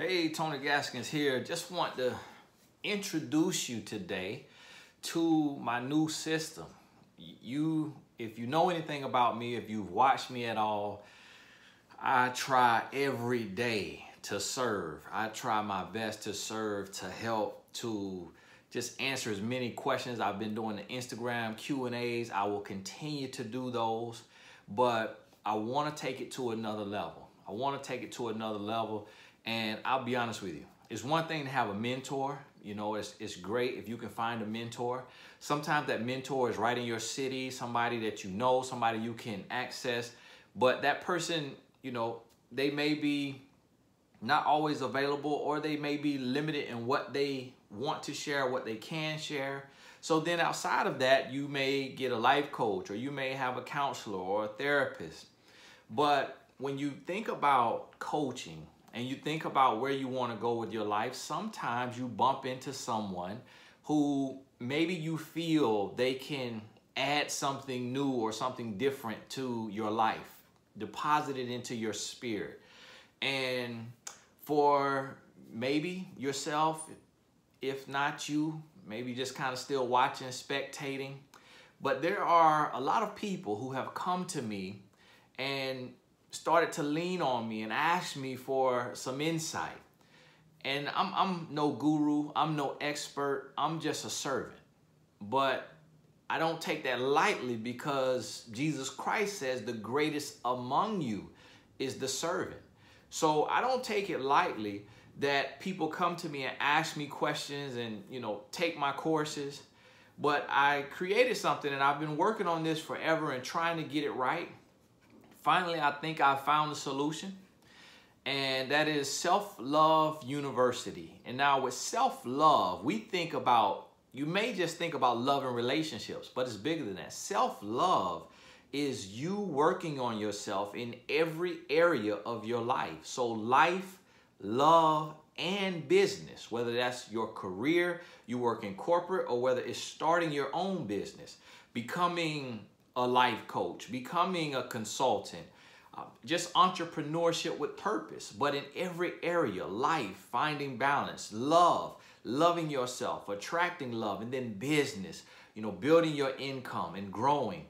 Hey, Tony Gaskins here. Just want to introduce you today to my new system. If you know anything about me, if you've watched me at all, I try every day to serve. I try my best to serve, to help, to just answer as many questions. I've been doing the Instagram Q&As. I will continue to do those, but I want to take it to another level. And I'll be honest with you. It's one thing to have a mentor. You know, it's great if you can find a mentor. Sometimes that mentor is right in your city, somebody that you know, somebody you can access. But that person, you know, they may be not always available, or they may be limited in what they want to share, what they can share. So then outside of that, you may get a life coach, or you may have a counselor or a therapist. But when you think about coaching, and you think about where you want to go with your life, sometimes you bump into someone who maybe you feel they can add something new or something different to your life, deposit it into your spirit. And for maybe yourself, if not you, maybe just kind of still watching, spectating. But there are a lot of people who have come to me and started to lean on me and ask me for some insight. And I'm no guru, I'm no expert, I'm just a servant. But I don't take that lightly, because Jesus Christ says the greatest among you is the servant. So I don't take it lightly that people come to me and ask me questions and, you know, take my courses. But I created something, and I've been working on this forever and trying to get it right. Finally, I think I found the solution, and that is Self-Love University. And now with self-love, we think about, you may just think about love and relationships, but it's bigger than that. Self-love is you working on yourself in every area of your life. So life, love, and business, whether that's your career, you work in corporate, or whether it's starting your own business, becoming a life coach, becoming a consultant, just entrepreneurship with purpose. But in every area, life, finding balance, love, loving yourself, attracting love, and then business, you know, building your income and growing.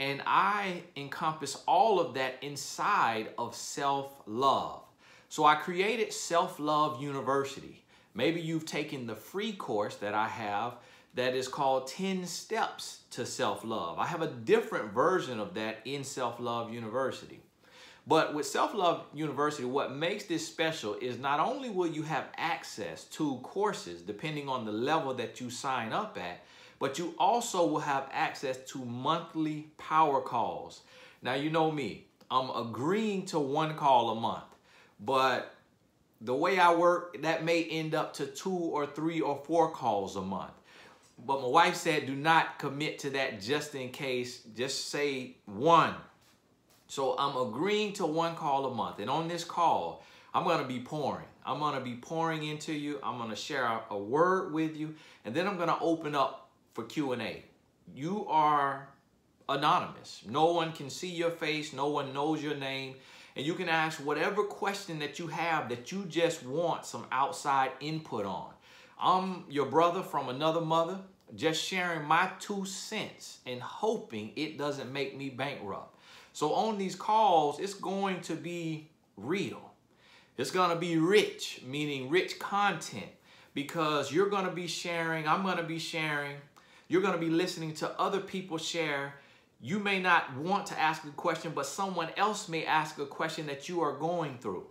And I encompass all of that inside of self-love. So I created Self-Love University. Maybe you've taken the free course that I have that is called 10 Steps to Self-Love. I have a different version of that in Self-Love University. But with Self-Love University, what makes this special is not only will you have access to courses depending on the level that you sign up at, but you also will have access to monthly power calls. Now, you know me, I'm agreeing to one call a month, but the way I work, that may end up to 2 or 3 or 4 calls a month. But my wife said, do not commit to that just in case. Just say 1. So I'm agreeing to 1 call a month. And on this call, I'm going to be pouring. I'm going to be pouring into you. I'm going to share a word with you. And then I'm going to open up for Q&A. You are anonymous. No one can see your face. No one knows your name. And you can ask whatever question that you have that you just want some outside input on. I'm your brother from another mother, just sharing my 2 cents and hoping it doesn't make me bankrupt. So on these calls, it's going to be real. It's going to be rich, meaning rich content, because you're going to be sharing, I'm going to be sharing, you're going to be listening to other people share. You may not want to ask a question, but someone else may ask a question that you are going through.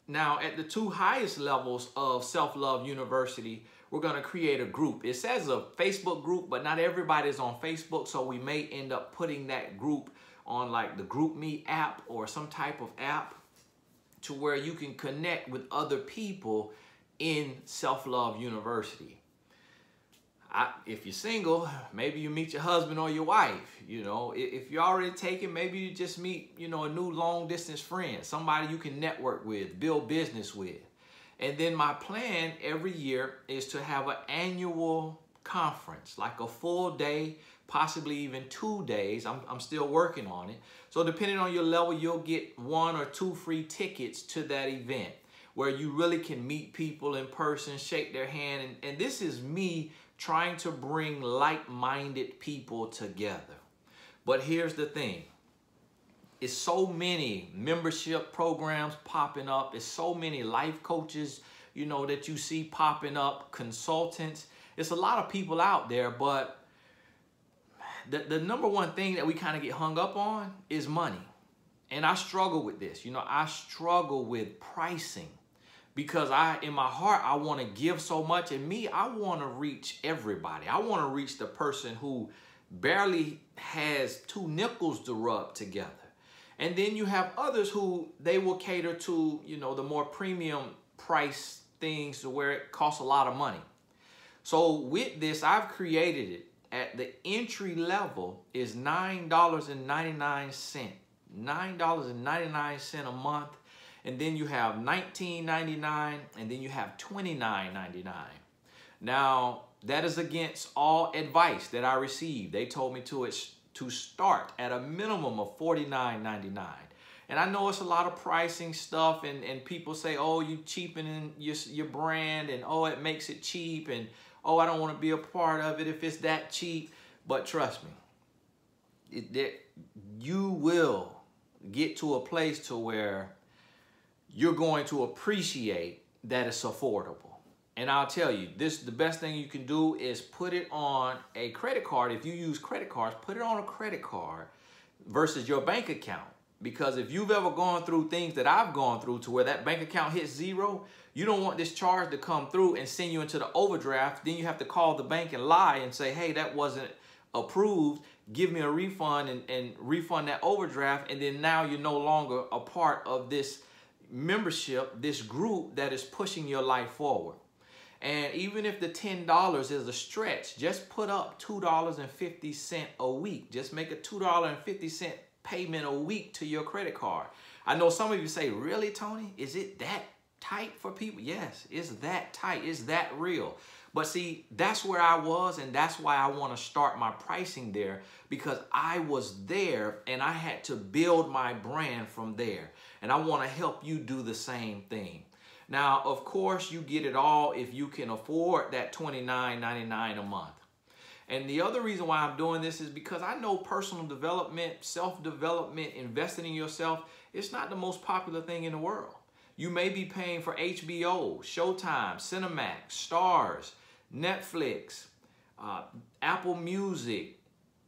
Now, at the 2 highest levels of Self-Love University, we're going to create a group. It says a Facebook group, but not everybody is on Facebook, so we may end up putting that group on like the GroupMe app or some type of app to where you can connect with other people in Self-Love University. If you're single, maybe you meet your husband or your wife. You know, if you're already taken, maybe you just meet, you know, a new long distance friend, somebody you can network with, build business with. And then my plan every year is to have an annual conference, like a full day, possibly even 2 days. I'm still working on it. So depending on your level, you'll get 1 or 2 free tickets to that event, where you really can meet people in person, shake their hand. And this is me trying to bring like-minded people together. But here's the thing. It's so many membership programs popping up. It's so many life coaches, you know, that you see popping up, consultants. It's a lot of people out there, but the number one thing that we kind of get hung up on is money. And I struggle with this. You know, I struggle with pricing because in my heart, I want to give so much. And me, I want to reach everybody. I want to reach the person who barely has 2 nickels to rub together. And then you have others who they will cater to, you know, the more premium price things to where it costs a lot of money. So with this, I've created it at the entry level is $9.99. $9.99 a month. And then you have $19.99 and then you have $29.99. Now, that is against all advice that I received. They told me to start at a minimum of $49.99. And I know it's a lot of pricing stuff, and people say, oh, you cheapening your brand, and oh, it makes it cheap, and oh, I don't want to be a part of it if it's that cheap. But trust me, you will get to a place to where you're going to appreciate that it's affordable. And I'll tell you, the best thing you can do is put it on a credit card. If you use credit cards, put it on a credit card versus your bank account. Because if you've ever gone through things that I've gone through to where that bank account hits zero, you don't want this charge to come through and send you into the overdraft. Then you have to call the bank and lie and say, hey, that wasn't approved. Give me a refund and refund that overdraft. And then now you're no longer a part of this membership, this group that is pushing your life forward. And even if the $10 is a stretch, just put up $2.50 a week. Just make a $2.50 payment a week to your credit card. I know some of you say, really, Tony? Is it that tight for people? Yes, it's that tight. It's that real. But see, that's where I was, and that's why I want to start my pricing there, because I was there and I had to build my brand from there. And I want to help you do the same thing. Now, of course, you get it all if you can afford that $29.99 a month. And the other reason why I'm doing this is because I know personal development, self-development, investing in yourself, it's not the most popular thing in the world. You may be paying for HBO, Showtime, Cinemax, Stars, Netflix, Apple Music,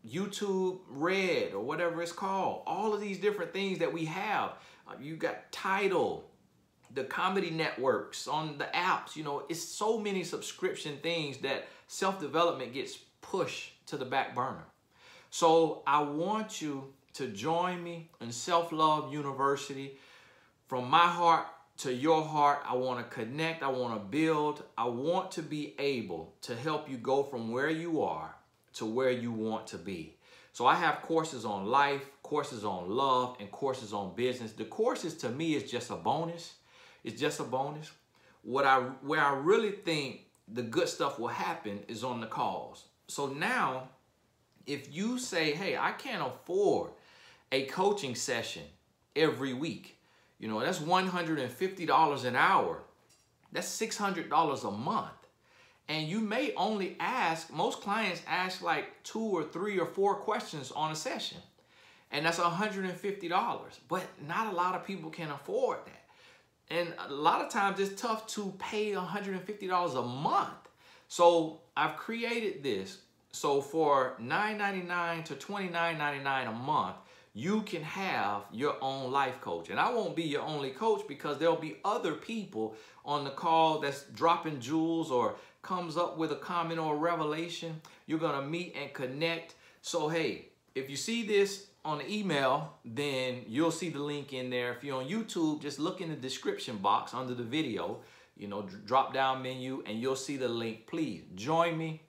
YouTube Red, or whatever it's called. All of these different things that we have. You got Tidal, the comedy networks on the apps. You know, it's so many subscription things that self-development gets pushed to the back burner. So I want you to join me in Self-Love University. From my heart to your heart, I want to connect, I want to build, I want to be able to help you go from where you are to where you want to be. So I have courses on life, courses on love, and courses on business. The courses to me is just a bonus. It's just a bonus. Where I really think the good stuff will happen is on the calls. So now, if you say, hey, I can't afford a coaching session every week, you know, that's $150 an hour. That's $600 a month. And you may only ask, most clients ask like 2 or 3 or 4 questions on a session. And that's $150. But not a lot of people can afford that. And a lot of times it's tough to pay $150 a month. So I've created this. So for $9.99 to $29.99 a month, you can have your own life coach. And I won't be your only coach because there'll be other people on the call that's dropping jewels or comes up with a comment or a revelation. You're going to meet and connect. So, hey, if you see this on the email, then you'll see the link in there. If you're on YouTube, just look in the description box under the video, you know, drop down menu, and you'll see the link. Please join me.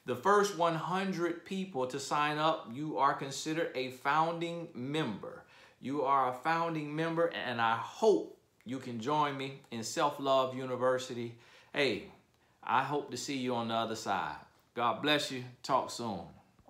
The first 100 people to sign up, you are considered a founding member. You are a founding member, and I hope you can join me in Self-Love University. Hey, I hope to see you on the other side. God bless you. Talk soon.